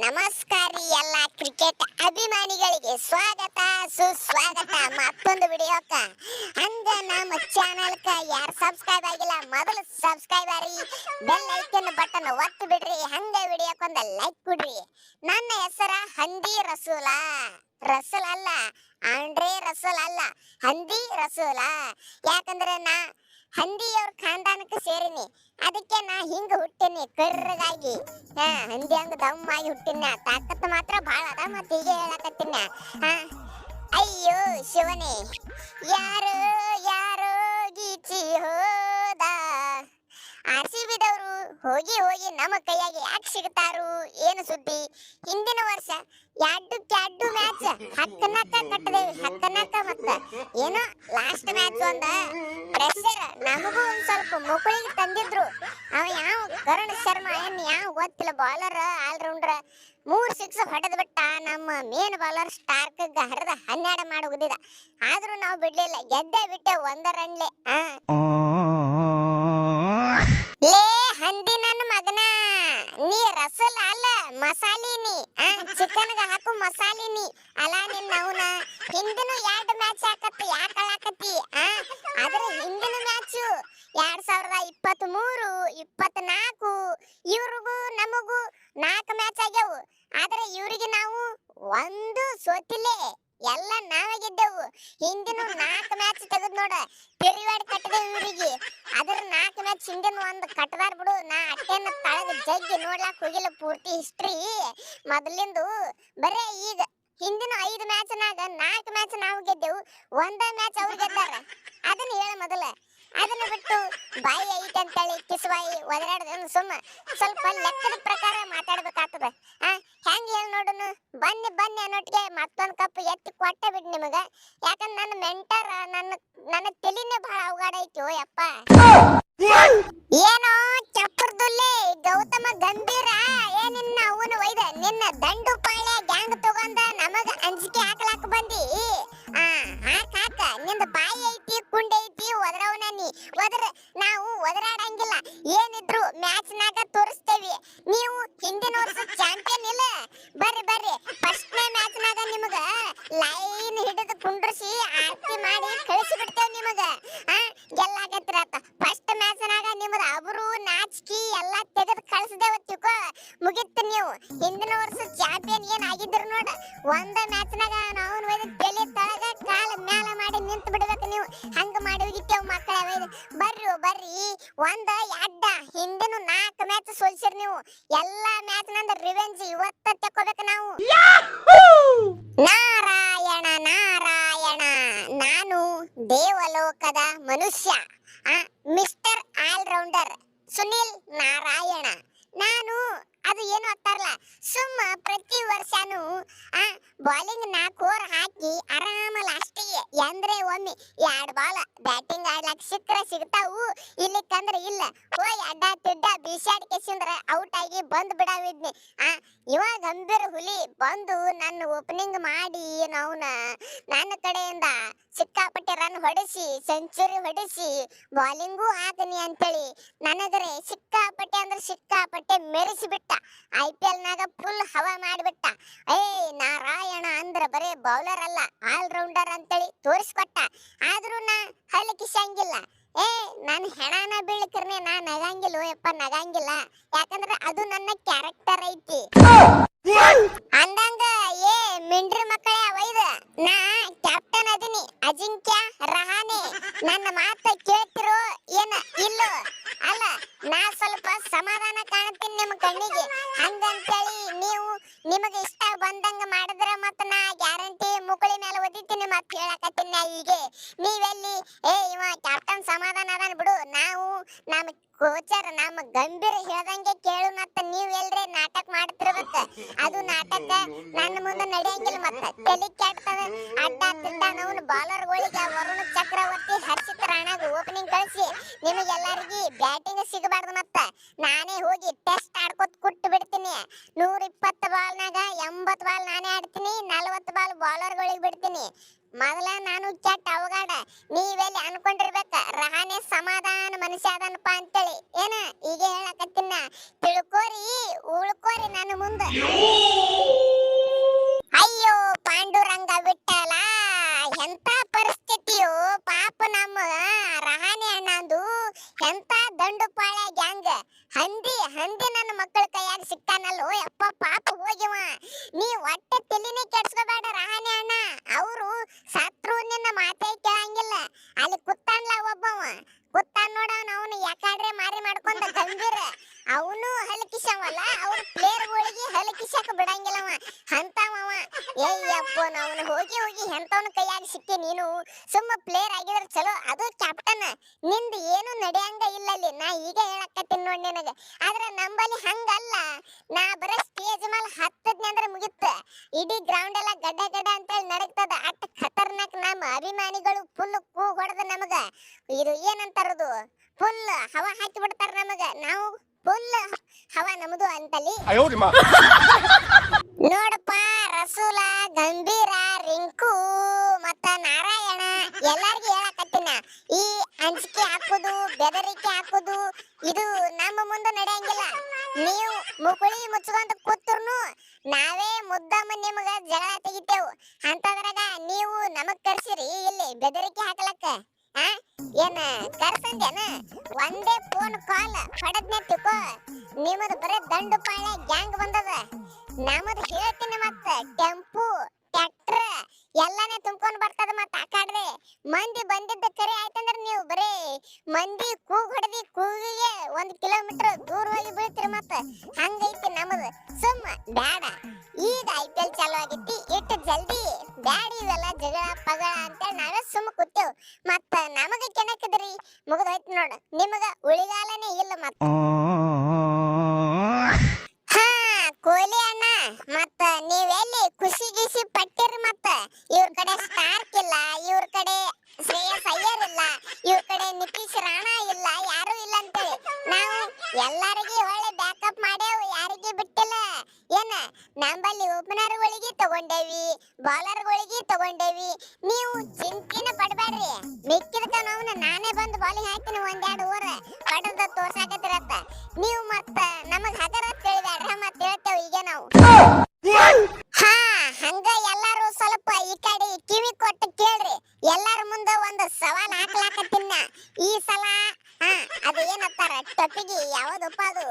ನಮಸ್ಕಾರ ಎಲ್ಲ ಕ್ರಿಕೆಟ್ ಅಭಿಮಾನಿಗಳಿಗೆ ಸ್ವಾಗತ ಸುಸ್ವಾಗತ ಮತ್ತೊಂದು ವಿಡಿಯೋಕ್ಕ ಹಂಗ ನಮ್ಮ ಚಾನೆಲ್ಕ ಯಾರು ಸಬ್ಸ್ಕ್ರೈಬ್ ಆಗಿಲ್ಲ ಮೊದಲು ಸಬ್ಸ್ಕ್ರೈಬ್ ಆಗಿ ಬೆಲ್ ಐಕನ್ ಬಟನ್ ಒತ್ತಿ ಬಿಡ್ರಿ ಹಂಗ ವಿಡಿಯೋಕ್ಕೊಂದ ಲೈಕ್ ಕೊಡ್ರಿ ನನ್ನ ಹೆಸರ ಹಂದಿ ರಸೂಲ ರಸೂಲ್ ಅಲ್ಲ ಆಂಡ್ರೆ ರಸೂಲ್ ಅಲ್ಲ ಹಂದಿ ರಸೂಲ ಯಾಕಂದ್ರೆ ನಾ ಹಂದಿಯವ್ರ ಖಾನ್ದಾನಕ್ಕೆ ಸೇರಿನಿ ಅದಕ್ಕೆ ನಾ ಹಿಂಗ ಹುಟ್ಟಿನಿ ಕರ್ರಗಾಗಿ ಹಂದಿ ಹಂಗ ದಮ್ಮಾಗಿ ಹುಟ್ಟಿನ ತಾಕತ್ತು ಮಾತ್ರ ಭಾಳ ಅದ ಮತ್ತೆ ಹೀಗೆ ಹೇಳಕತ್ತೀನ ಅಯ್ಯೋ ಶಿವನೇ ಯಾರೋ ಯಾರೋ ಗೀಚಿ ಹೋದ RCBದವರು ಹೋಗಿ ಹೋಗಿ ನಮ್ಮ ಕೈಯಾಗಿ ಯಾಕೆ ಸಿಗ್ತಾರು ಏನು ಸುದ್ದಿ ಹಿಂದಿನ ವರ್ಷ ಎರಡು ಮ್ಯಾಚ್ ಹಕ್ಕನಕ್ಕ ಕಟ್ಟದೇವಿ ಹಕ್ಕನಕ್ಕ ಮತ್ತ ಏನೋ ಲಾಸ್ಟ್ ಮ್ಯಾಚ್ ಒಂದ ಪ್ರೆಷರ್ ನಮಗೂ ಒಂದ್ ಸ್ವಲ್ಪ ಮುಕುಳಿಗೆ ತಂದಿದ್ರು ಅವ ಯಾವ ಕರುಣ್ ಶರ್ಮಾ ಏನ್ ಯಾವ ಗೊತ್ತಿಲ್ಲ ಬೌಲರ್ ಆಲ್ರೌಂಡರ್ 3 6 ಹೊಡೆದ್ ಬಿಟ್ಟ ನಮ್ಮ ಮೇನ್ ಬೌಲರ್ ಸ್ಟಾರ್ಕ್ ಹರಿದ 12 ಮಾಡಿ ಉಗಿದ ಆದ್ರೂ ನಾವು ಬಿಡ್ಲಿಲ್ಲ ಗೆದ್ದೆ ಬಿಟ್ಟೆ 1 ರನ್ಲೆ ಲೇ ಹಂದಿ ನನ್ನ ಮಗನ ನೀ ರಸಲ್ ಅಲ್ಲ ಮಸಾಲಿ ನೀ ಚಿಕನ್ ಗ ಹಾಕು ಮಸಾಲಿ ನೀ ಅಲ್ಲ ನಿನ್ನ ಅವನ ಹಿಂದಿನ 2 ಮ್ಯಾಚ್ ಹಾಕತ್ತಿ ಯಾಕೆ ಹಾಕತ್ತಿ ಆದ್ರೆ ಹಿಂದಿನ ಮ್ಯಾಚ್ 2023 24 ಇವ್ರಿಗೂ ನಮಗೂ 4 ಮ್ಯಾಚ್ ಆಗ್ಯಾವು ಆದ್ರೆ ಇವ್ರಿಗೆ ನಾವು ಒಂದು ಸೋತಿಲ್ಲೇ ಎಲ್ಲ ನಾವೇ ಗೆದ್ದೆವು ಹಿಂದಿನ 4 ಮ್ಯಾಚ್ ತೆಗೆದ್ ನೋಡ ತಿರುವಾಡಿ ಕಟ್ಟದೇವು ಇವ್ರಿಗೆ ಅದ್ರ 4 ಮ್ಯಾಚ್ ಹಿಂದಿನ ಒಂದು ಕಟ್ಟದಾರ್ ಬಿಡು ನಾ ಅಟ್ಟೆನ ತಳಗ ಜಗ್ಗಿ ನೋಡ್ಲಾಕ್ ಹೋಗಿಲ್ಲ ಪೂರ್ತಿ ಹಿಸ್ಟ್ರಿ ಮೊದಲಿಂದು ಬರೇ ಈಗ ಹಿಂದಿನ 5 ಮ್ಯಾಚ್ ನಾಗ 4 ಮ್ಯಾಚ್ ನಾವು ಗೆದ್ದೆವು 1 ಮ್ಯಾಚ್ ಅವ್ರು ಗೆದ್ದಾರ ಅದನ್ನ ಹೇಳ ಮೊದಲ ಅದನ್ನ ಬಿಟ್ಟು ಬಾಯಿ ಐತೆ ಅಂತೇಳಿ ಕಿಸ್ವಾಯಿ ಒದರಾಡೋದು ಸುಮ್ಮ ಸ್ವಲ್ಪ ಲೆಕ್ಕದ ಪ್ರಕಾರ ಮಾತಾಡ್ಬೇಕಾಗ್ತದ ಹೆಂಗ್ ಹೇಳಿ ನೋಡೋನು ಬನ್ನಿ ಬನ್ನಿ ಅನ್ನೋಟ್ಟಿಗೆ ಮತ್ತೊಂದು ಕಪ್ ಎತ್ತಿ ಕೊಟ್ಟೆ ಬಿಡ್ ನಿಮಗ ಯಾಕಂದ್ರೆ ನನ್ನ ಮೆಂಟರ್ ನನ್ನ ತಲೆನೇ ಬಹಳ ಅವಘಡ ಐತಿ ಯಪ್ಪ ಏನೋ ಚಪ್ಪರ್ದುಲ್ಲೆ ಗೌತಮ ಗಂಭೀರ ಏನಿನ್ನ ಅವನು ಒಯ್ದ ನಿನ್ನ ದಂಡು ಪಾಳ್ಯ ಗ್ಯಾಂಗ್ ತಗೊಂಡ ನಮಗ ಅಂಜಿಕೆ ಹಾಕ್ಲಾಕ ಬಂದಿ ಹಾಕ ನಿಂದ ಬಾಯಿ ಐತಿ ಕುಂಡೆ ಐತಿ ಒದರವನ ನೀ ಒದರ ನಾವು ಒದರಾಡಂಗಿಲ್ಲ ಏನಿದ್ರು ಮ್ಯಾಚ್ ನಾಗ ತೋರಿಸ್ತೇವಿ ನೀವು ಹಿಂದಿನ ವರ್ಷ ಚಾಂಪಿಯನ್ ಇಲ್ಲ ಬರ್ರಿ ಫಸ್ಟ್ನೇ ಮ್ಯಾಚ್ ನಾಗ ನಿಮಗ ಲೈನ್ ಹಿಡಿದು ಕುಂಡ್ರಿಸಿ ಆರತಿ ಮಾಡಿ ಕಳಿಸಿ ಬಿಡ್ತೇವೆ ನಿಮಗ ಗೆಲ್ಲಾಕತ್ತಿರತ್ತ ಫಸ್ಟ್ ಮ್ಯಾಚ್ ನಾಗ ನಿಮ್ಮದ ಅವರು ನಾಚಿಕಿ ಎಲ್ಲ ತೆಗೆದು ಕಳಿಸ್ದೇವ ತಿಳ್ಕೊ ಮುಗಿತ್ತು ನೀವು ಹಿಂದಿನ ವರ್ಷ ಚಾಂಪಿಯನ್ ಏನ್ ಆಗಿದ್ರು ನೋಡ 1 ಮ್ಯಾಚ್ ನಾಗ ನಾವು ತಲೆ ತಳಗ ಕಾಲ ಮ್ಯಾಲ ಮಾಡಿ ನಿಂತು ಬಿಡ್ಬೇಕು ನೀವು ಹಂಗ ಮಾಡಿ ಹೋಗಿತ್ತೇವ್ ಮಕ್ಕಳ ಬರ್ರಿ 1 2 ಹಿಂದಿನ 4 ಮ್ಯಾಚ್ ಸೋಲ್ಸಿರ್ ನೀವು ಎಲ್ಲಾ ಮ್ಯಾಚ್ ನಂದ ರಿವೆಂಜ್ ಇವತ್ತ ತಕ್ಕೋಬೇಕು ನಾವು ನಾರಾಯಣ ನಾರಾಯಣ ನಾನು ದೇವಲೋಕದ ಮನುಷ್ಯ ಮಿಸ್ಟರ್ ಆಲ್ರೌಂಡರ್ ಸುನಿಲ್ ನಾರಾಯಣ ನಾನು ಅದು ಏನು ಅಂತಾರಲ್ಲ ಸುಮ್ಮ ಪ್ರತಿ ವರ್ಷನೂ ಬಾಲಿಂಗ್ 4 ಓವರ್ ಹಾಕಿ ಆರಾಮ ಲಾಸ್ಟಿಗೆ ಅಂದ್ರೆ ಒಮ್ಮೆ 2 ಬಾಲ್ ಬ್ಯಾಟಿಂಗ್ ಆಡ್ಲಕ್ ಸಿಗ್ತಾವು ಇಲ್ಲಿಕ್ಕಂದ್ರೆ ಇಲ್ಲ ಹೋಯ್ ಅಡ್ಡ ತಿಡ್ಡ ಬೀಸಾಡ್ ಕೆಸಿಂದ್ರ ಔಟ್ ಆಗಿ ಬಂದ್ ಬಿಡಾವಿದ್ನಿ ಇವಾಗ ಗಂಭೀರ ಹುಲಿ ಬಂದು ನನ್ನ ಓಪನಿಂಗ್ ಮಾಡಿ ನನ್ನ ಕಡೆಯಿಂದ ಸಿಕ್ಕಾಪಟ್ಟೆ ರನ್ ಹೊಡೆಸಿ ಸೆಂಚುರಿ ಹೊಡೆಸಿ ಬಾಲಿಂಗು ಹಾಕನಿ ಅಂತೇಳಿ ನನಗರೆ ಸಿಕ್ಕಾಪಟ್ಟೆ ಅಂದ್ರೆ ಸಿಕ್ಕಾಪಟ್ಟೆ ಮೆರೆಸಿಬಿಟ್ಟ IPL ನಾಗ ಫುಲ್ ಹವಾ ಮಾಡಿಬಿಟ್ಟ ನಾರಾಯಣ ಅಂದ್ರ ಬರೇ ಬೌಲರ್ ಅಲ್ಲ ಆಲ್ರೌಂಡರ್ ಅಂತೇಳಿ ತೋರಿಸ್ಕೊಟ್ಟ ಆದ್ರೂ ನಾ ಹಳ್ಳಿ ಕಿಸಂಗಿಲ್ಲ ನಾನು ಹೆಣನ ಬೀಳ್ಕರ್ನೆ ನಾ ನಗಂಗಿಲ್ಲ ಯಪ್ಪ ನಗಂಗಿಲ್ಲ ಯಾಕಂದ್ರೆ ಅದು ನನ್ನ ಕ್ಯಾರೆಕ್ಟರ್ ಐತಿ ಅಂದಂಗ ಮಿಂಡ್ರಿ ಮಕ್ಕಳೇ ಅವೈದ ನಾ ಕ್ಯಾಪ್ಟನ್ ಅದೀನಿ ಅಜಿಂಕ್ಯ ರಹಾನೆ ನನ್ನ ಮಾತ ಕೇಳ್ತಿರೋ ಏನ ಇಲ್ಲೋ ಅಲ್ಲ ನಾ ಸ್ವಲ್ಪ ಸಮಾಧಾನ ಕಾಣ್ತೀನಿ ನಿಮ್ಮ ಕಣ್ಣಿಗೆ ಹಂಗಂತೇಳಿ ನೀವು ನಿಮಗೆ ಇಷ್ಟ ಬಂದಂಗ ಮಾಡಿದ್ರ ಮತ್ತ ನಾ ಗ್ಯಾರಂಟಿ ಮುಕುಳಿ ಮೇಲೆ ಒದಿತೀನಿ ಮತ್ತೆ ಹೇಳಕತ್ತೀನಿ ನಾ ಹೀಗೆ ನೀವೆಲ್ಲಿ ಇವ ಕ್ಯಾಪ್ಟನ್ ಸಮಾಧಾನ ಅದನ್ ಬಿಡು ನಾವು ನಮ್ಮ ಕೋಚರ್ ನಮ್ಮ ಗಂಭೀರ ಹೇಳ್ದಂಗೆ ಕೇಳು ಮತ್ತ ನೀವ್ ಎಲ್ರಿ ನಾಟಕ ಮಾಡ್ತಿರ್ಬೇಕ ಅದು ನಾಟಕ ನನ್ನ ಮುಂದೆ ನಡೆಯಂಗಿಲ್ಲ ಮತ್ತ ತಲೆ ಕೆಟ್ಟದ ಅಡ್ಡ ತಿಡ್ಡ ನಾವು ಬಾಲರ್ಗಳಿಗೆ ವರುಣ ಚಕ್ರವರ್ತಿ ಹರ್ಷಿತ್ ರಾಣಾಗ ಓಪನಿಂಗ್ ಕಳಿಸಿ ನಿಮಗೆಲ್ಲರಿಗೂ ಬ್ಯಾಟಿಂಗ್ ಸಿಗಬಾರ್ದು ಮತ್ತ ನಾನೇ ಹೋಗಿ ಟೆಸ್ಟ್ ಆಡ್ಕೊತ್ ಕುಟ್ಟು ಬಿಡ್ತೀನಿ 120 ಬಾಲ್ನಾಗ 80 ಬಾಲ್ ನಾನೇ ಆಡ್ತೀನಿ 40 ಬಾಲ್ ಬಾಲರ್ಗಳಿಗೆ ಬಿಡ್ತೀನಿ ಮೊದಲ ನಾನು ಕೆಟ್ಟ ಅವಗಾಡ ನೀವೆಲ್ಲಿ ಅನ್ಕೊಂಡಿರ್ಬೇಕ ರಹಾನೆ ಸಮಾಧಾನ ಮನುಷ್ಯ ಅದನಪ್ಪ ಅಂತೇಳಿ ಏನ ಈಗ ಹೇಳಕತ್ತಿನ ತಿಳ್ಕೋರಿ ಉಳ್ಕೋರಿ ನನ್ನ ಮುಂದೆ ಏನಲ್ಲೋ ಯಪ್ಪ ಪಾಪ ಹೋಗಿವ. ನೀ ಒಟ್ಟೆ ತಲೆನೇ ಕೆಡ್ಸ್ಕೋಬೇಡ ರಾಣಿ ಅಣ್ಣ. ಅವರು ಸತ್ರು ನಿನ್ನ ಮಾತೇ ಕೇಳಂಗಿಲ್ಲ. ಅಲ್ಲಿ ಕುತ್ತಾನ್ಲ ಒಬ್ಬವ ಕುತ್ತಾನ್ ನೋಡ, ಅವನು ಯಾಕಾಡ್ರೆ ಮಾರಿ ಮಾಡ್ಕೊಂಡ ಗಂಭೀರ. ಅವನು ಹಲಕಿಸವಲ್ಲ, ಅವ್ರ ಪ್ಲೇಯರ್ಗಳಿಗೆ ಹಲಕಿಸಕ ಬಿಡಂಗಿಲ್ಲವ ಅಂತವ. ಏಯಪ್ಪ ಅವನು ಹೋಗಿ ಹೋಗಿ ಎಂತವನ ಕೈಯಾಗಿ ಸಿಕ್ಕಿ ನೀನು. ಸುಮ್ಮ ಪ್ಲೇಯರ್ ಆಗಿದ್ರೆ ಚಲೋ, ಅದು ಕ್ಯಾಪ್ಟನ್. ನಿಂದ ಏನು ನಡೆಯಂಗ ಇಲ್ಲ ಅಲ್ಲಿ. ನಾ ಈಗ ಹೇಳಕತ್ತೀನಿ ನೋಡಿ ನಿನಗ. ಆದ್ರೆ ನಂಬಲ್ಲಿ ಹಂಗಲ್ಲ. ನಾ ಬರೀ ಸ್ಟೇಜ್ ಮೇಲೆ ಹತ್ತದ್ನಿ ಅಂದ್ರೆ ಮುಗಿತ್ತ. ಇಡೀ ಗ್ರೌಂಡ್ ಎಲ್ಲ ಗಡ್ಡ ಗಡ್ಡ ಅಂತೇಳಿ ನಡಕ್ತದ. ಅಟ್ ಖತರ್ನಾಕ್ ನಮ್ಮ ಅಭಿಮಾನಿಗಳು ಫುಲ್ ಕೂಗ್ ಹೊಡೆದ ನಮಗ. ಇದು ಏನಂತಾರದು, ಫುಲ್ ಹವಾ ಹಾಕಿ ಬಿಡ್ತಾರ ನಮಗ. ನಾವು ಫುಲ್ ಹವಾ ನಮ್ದು ಅಂತಲ್ಲಿ. ನೋಡಪ್ಪ ರಸೂಲ, ಗಂಭೀರ, ರಿಂಕು ಮತ್ತ ನಾರಾಯಣ ಎಲ್ಲಾರ್ಗಿ ಹೇಳಕತ್ತೀನ, ಈ ಅಂಜಿಕೆ ಹಾಕುದು ಬೆದರಿಕೆ ಹಾಕುದು ಇದು ನಮ್ಮ ಮುಂದೆ ನಡೆಯಂಗಿಲ್ಲ. ನೀವು ಮುಕುಳಿ ಮುಚ್ಕೊಂತ ಕೂತ್ರುನು ನಾವೇ ಮುದ್ದಮ್ಮ ನಿಮಗ ಜಗಳ ತೆಗಿತೇವು. ಅಂತದ್ರಾಗ ನೀವು ನಮಗ್ ಕರ್ಸಿರಿ ಇಲ್ಲಿ ಬೆದರಿಕೆ ಹಾಕಲಕ್ಕ. ಏನ ಕರ್ಸಂದೇನ? ಒಂದೇ ಫೋನ್ ಕಾಲ್ ಹೊಡೆದ್ನೆ ತಿಳ್ಕೊ, ನಿಮ್ಮದು ಬರೇ ದಂಡು ಪಾಳೆ ಗ್ಯಾಂಗ್ ಬಂದದ. ನಮ್ಮದು ಹೇಳ್ತೀನಿ ಮತ್ತ ಟೆಂಪು ಟ್ರ್ಯಾಕ್ಟರ್ ಎಲ್ಲಾನೇ ತುಂಬ್ಕೊಂಡ್ ಬರ್ತದ. ಮತ್ತ ಆ ಕಾಡ್ರೆ ಮಂದಿ ಬಂದಿದ್ದ ಕರೆ ಆಯ್ತಂದ್ರ ನೀವು ಬರೇ ಮಂದಿ ಕೂಗ್ ಹೊಡೆದಿ ಕೂಗಿಗೆ 1 ಕಿಲೋಮೀಟರ್ ದೂರ ಹೋಗಿ ಬೀಳ್ತೀರಿ. ಮತ್ತ ಹಂಗೈತಿ ನಮ್ಮದು. ಸುಮ್ಮ ಬ್ಯಾಡ. ಈಗ IPL ಚಾಲು ಆಗೈತಿ, ಇಟ್ಟು ಜಲ್ದಿ ಬ್ಯಾಡ ಇವೆಲ್ಲ ಜಗಳ ಪಗಳ ಅಂತೇಳಿ ನಾವೇ ಸುಮ್ಮ ಕೂತೇವ್. ಮತ್ತ ನಮಗ ಕೆಣಕದ್ರಿ ಮುಗಿದೋಯ್ತು ನೋಡು, ನಿಮಗ ಉಳಿಗಾಲನೇ ಇಲ್ಲ. ಮತ್ತ ಕೊಹ್ಲಿ ಅಣ್ಣ, ಮತ್ತ ನೀವೆಲ್ಲಿ ಖುಷಿ ಗಿಸಿ ಪಟ್ಟಿರಿ. ಮತ್ತ ಇವ್ರ ಕಡೆ ಸ್ಟಾರ್ಕ್ ಇಲ್ಲ, ಇವ್ರ ಕಡೆ ಶ್ರೇಯಸ್ ಅಯ್ಯರ್ ಇಲ್ಲ, ಇವ್ರ ಕಡೆ ನಿತೀಶ್ ರಾಣಾ ಇಲ್ಲ, ಯಾರು ಇಲ್ಲ ಅಂತೇಳಿ ನಾವು ಎಲ್ಲರಿಗೆ ಒಳ್ಳೆ ಬ್ಯಾಕಪ್ ಮಾಡೇವು, ಯಾರಿಗೆ ಬಿಟ್ಟಿಲ್ಲ. ಏನ ನಂಬಲ್ಲಿ ಓಪನರ್ಗಳಿಗೆ ತಗೊಂಡೇವಿ, ಬೌಲರ್ಗಳಿಗೆ ತಗೊಂಡೇವಿ. ನೀವು ಚಿಂತಿನ ಪಡಬೇಡ್ರಿ. ಮಿಕ್ಕಿದಕ್ಕ ನಾವು ನಾನೇ ಬಂದು ಬಾಲಿಂಗ್ ಹಾಕ್ತೀನಿ, 1-2 ಓವರ್ ಪಡೆದ ತೋರ್ಸಾಕತ್ತಿರತ್ತ. ನೀವು ಮತ್ತ ನಮಗ್ ಹಗರ ತಿಳಿಬೇಡ್ರ. ಮತ್ತ ಹೇಳ್ತೇವೆ ಈಗ ನಾವು. ಹಂಗ ಎಲ್ಲಾರು ಸ್ವಲ್ಪ ಈ ಕಡೆ ಕಿವಿ ಕೊಟ್ಟು ಕೇಳ್ರಿ. ಎಲ್ಲಾರ ಮುಂದ ಒಂದು ಸವಾಲ್ ಹಾಕ್ಲಾಕತ್ತಿನ. ಈ ಸಲ ಅದು ಏನಂತಾರ ಟೊಪ್ಪಿಗೆ ಯಾವ್ದಪ್ಪ ಅದು,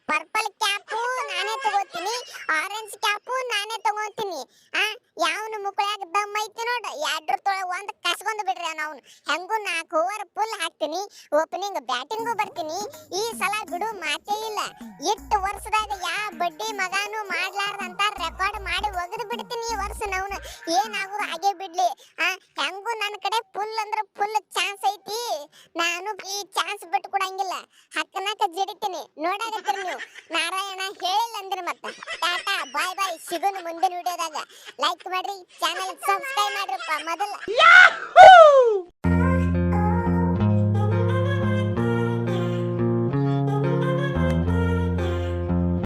ಪರ್ಪಲ್ ಕ್ಯಾಪು ನಾನೇ ತಗೋತೀನಿ, ಆರೆಂಜ್ ಕ್ಯಾಪು ನಾನೇ ತಗೋತೀನಿ. ಯಾವನು ಮುಕ್ಕಳಾಗ ದಮ್ ಐತಿ ನೋಡು, 2 ಒಂದು ಕಸ್ಕೊಂಡ್ ಬಿಡ್ರಿ. ನಾವು ಹೆಂಗು 4 ಓವರ್ ಫುಲ್ ಹಾಕ್ತೀನಿ, ಓಪನಿಂಗ್ ಬ್ಯಾಟಿಂಗು ಬರ್ತೀನಿ. ಈ ಸಲ ಬಿಡು ಮಾತೇ ಇಲ್ಲ. ಇಟ್ಟು ವರ್ಷದಾಗ ಯಾ ಬಡ್ಡಿ ಮಗಾನು ಮಾಡ್ಲಾರ್ದಂತ ರೆಕಾರ್ಡ್ ಮಾಡಿ ಒಗದು ಬಿಡ್ತೀನಿ ಈ ವರ್ಷ. ನಾವು ಏನಾಗುದು ಹಾಗೆ ಬಿಡ್ಲಿ. ಹೆಂಗು ನನ್ನ ಕಡೆ ಫುಲ್ ಅಂದ್ರೆ ಫುಲ್ ಚಾನ್ಸ್ ಐತಿ. ನಾನು ಈ ಚಾನ್ಸ್ ಬಿಟ್ಟು ಕೊಡಂಗಿಲ್ಲ, ಹಕ್ಕನಾಕ ಜಿಡಿತೀನಿ. ನೋಡಾಕತ್ತೀರಿ ನೀವು. ನಾರಾಯಣ ಹೇಳಿಲ್ಲ ಅಂದ್ರೆ ಮತ್ತೆ ಟಾಟಾ ಬಾಯ್ ಬಾಯ್, ಸಿಗೋನು ಮುಂದಿನ ವಿಡಿಯೋದಾಗ. ಲೈಕ್ ಮಾಡ್ರಿ, ಚಾನಲ್ ಸಬ್ಸ್ಕ್ರೈಬ್ ಮಾಡ್ರಪ್ಪ ಮೊದಲ.